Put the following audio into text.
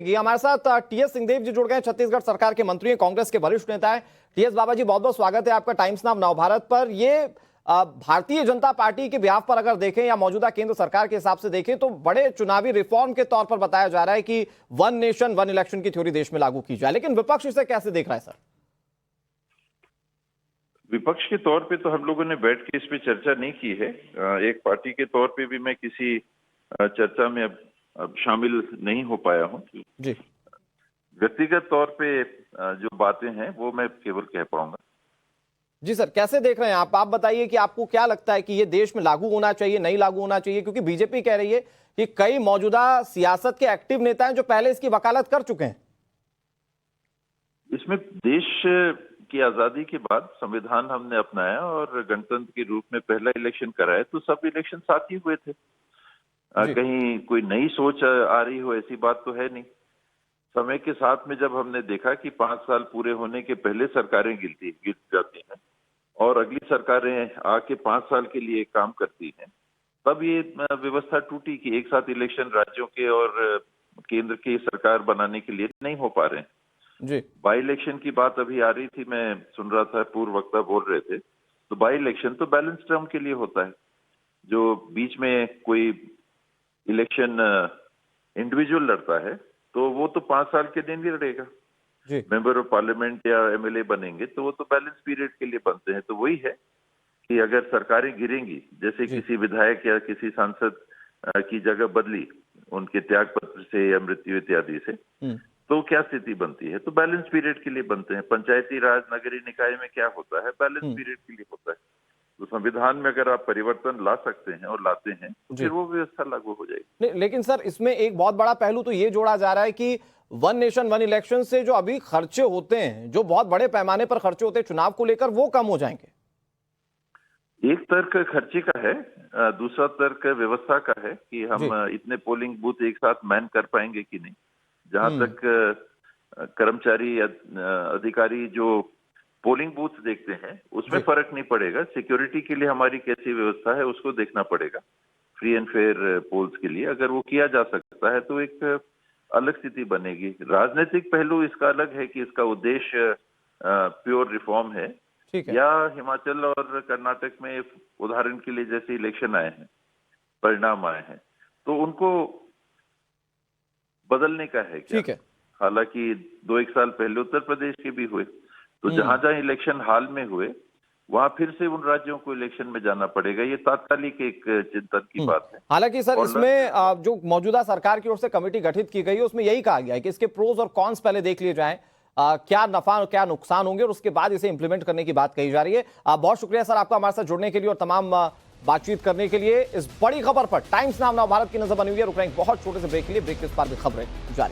ये हमारे साथ टीएस सिंहदेव जी जुड़ गए हैं, छत्तीसगढ़ सरकार के मंत्री हैं, कांग्रेस के वरिष्ठ नेता हैं। टीएस बाबा जी, बहुत बहुत स्वागत है आपका टाइम्स नाउ नवभारत पर। ये भारतीय जनता पार्टी के बिहाफ पर अगर देखें या मौजूदा केंद्र सरकार के हिसाब से देखें तो बड़े चुनावी रिफॉर्म के तौर पर बताया जा रहा है कि वन नेशन वन इलेक्शन की थ्योरी देश में लागू की जाए, लेकिन विपक्ष इसे कैसे देख रहा है सर? विपक्ष के तौर पे तो हम लोगों ने बैठ के इस पे चर्चा नहीं की है। एक पार्टी के तौर पे भी मैं किसी चर्चा में अब शामिल नहीं हो पाया हूं जी। व्यक्तिगत तौर पे जो बातें हैं वो मैं केवल कह पाऊंगा। जी सर, कैसे देख रहे हैं आप बताइए कि आपको क्या लगता है कि ये देश में लागू होना चाहिए, नहीं लागू होना चाहिए? क्योंकि बीजेपी कह रही है कि कई मौजूदा सियासत के एक्टिव नेता हैं जो पहले इसकी वकालत कर चुके हैं। इसमें देश की आजादी के बाद संविधान हमने अपनाया और गणतंत्र के रूप में पहला इलेक्शन कराया, तो सब इलेक्शन साथ ही हुए थे। कहीं कोई नई सोच आ रही हो ऐसी बात तो है नहीं। समय के साथ में जब हमने देखा कि 5 साल पूरे होने के पहले सरकारें गिर जाती हैं और अगली सरकारें आके 5 साल के लिए काम करती हैं, तब ये व्यवस्था टूटी कि एक साथ इलेक्शन राज्यों के और केंद्र की सरकार बनाने के लिए नहीं हो पा रहे हैं। जी। बाई इलेक्शन की बात अभी आ रही थी, मैं सुन रहा था, पूर्व वक्ता बोल रहे थे, तो बाई इलेक्शन तो बैलेंस टर्म के लिए होता है। जो बीच में कोई इलेक्शन इंडिविजुअल लड़ता है तो वो तो 5 साल के लिए नहीं लड़ेगा। मेंबर ऑफ पार्लियामेंट या एमएलए बनेंगे तो वो तो बैलेंस पीरियड के लिए बनते हैं। तो वही है कि अगर सरकारें गिरेंगी, जैसे किसी विधायक या किसी सांसद की जगह बदली उनके त्याग पत्र से या मृत्यु इत्यादि से, तो क्या स्थिति बनती है? तो बैलेंस पीरियड के लिए बनते हैं। पंचायती राज नगरीय निकाय में क्या होता है? बैलेंस पीरियड के लिए होता है। तो संविधान में अगर आप परिवर्तन ला सकते हैं और लाते हैं तो फिर वो व्यवस्था लागू हो जाएगी। लेकिन सर, इसमें एक बहुत बड़ा पहलू तो ये जोड़ा जा रहा है कि वन नेशन वन इलेक्शन से जो अभी खर्चे होते हैं, जो बहुत बड़े पैमाने पर खर्चे होते हैं चुनाव को लेकर, वो कम हो जाएंगे। एक तर्क खर्चे का है, दूसरा तर्क व्यवस्था का है कि हम इतने पोलिंग बूथ एक साथ मैन कर पाएंगे कि नहीं। जहां तक कर्मचारी या अधिकारी जो पोलिंग बूथ देखते हैं उसमें फर्क नहीं पड़ेगा। सिक्योरिटी के लिए हमारी कैसी व्यवस्था है उसको देखना पड़ेगा। फ्री एंड फेयर पोल्स के लिए अगर वो किया जा सकता है तो एक अलग स्थिति बनेगी। राजनीतिक पहलू इसका अलग है कि इसका उद्देश्य प्योर रिफॉर्म है या हिमाचल और कर्नाटक में उदाहरण के लिए जैसे इलेक्शन आए हैं, परिणाम आए हैं, तो उनको बदलने का है क्या? हालांकि 2-1 साल पहले उत्तर प्रदेश के भी हुए, तो जहां जहां इलेक्शन हाल में हुए वहां फिर से उन राज्यों को इलेक्शन में जाना पड़ेगा। ये तात्कालिक एक चिंतन की बात है। हालांकि सर, इसमें जो मौजूदा सरकार की ओर से कमेटी गठित की गई है उसमें यही कहा गया है कि इसके प्रोज और कॉन्स पहले देख लिए जाएं, क्या नफा और क्या नुकसान होंगे, और उसके बाद इसे इंप्लीमेंट करने की बात कही जा रही है। बहुत शुक्रिया सर आपका हमारे साथ जुड़ने के लिए और तमाम बातचीत करने के लिए। इस बड़ी खबर पर टाइम्स नाउ नवभारत की नजर बनी हुई है। रुक रहे हैं बहुत छोटे से ब्रेक के लिए। ब्रेक के इस पार भी खबरें जारी।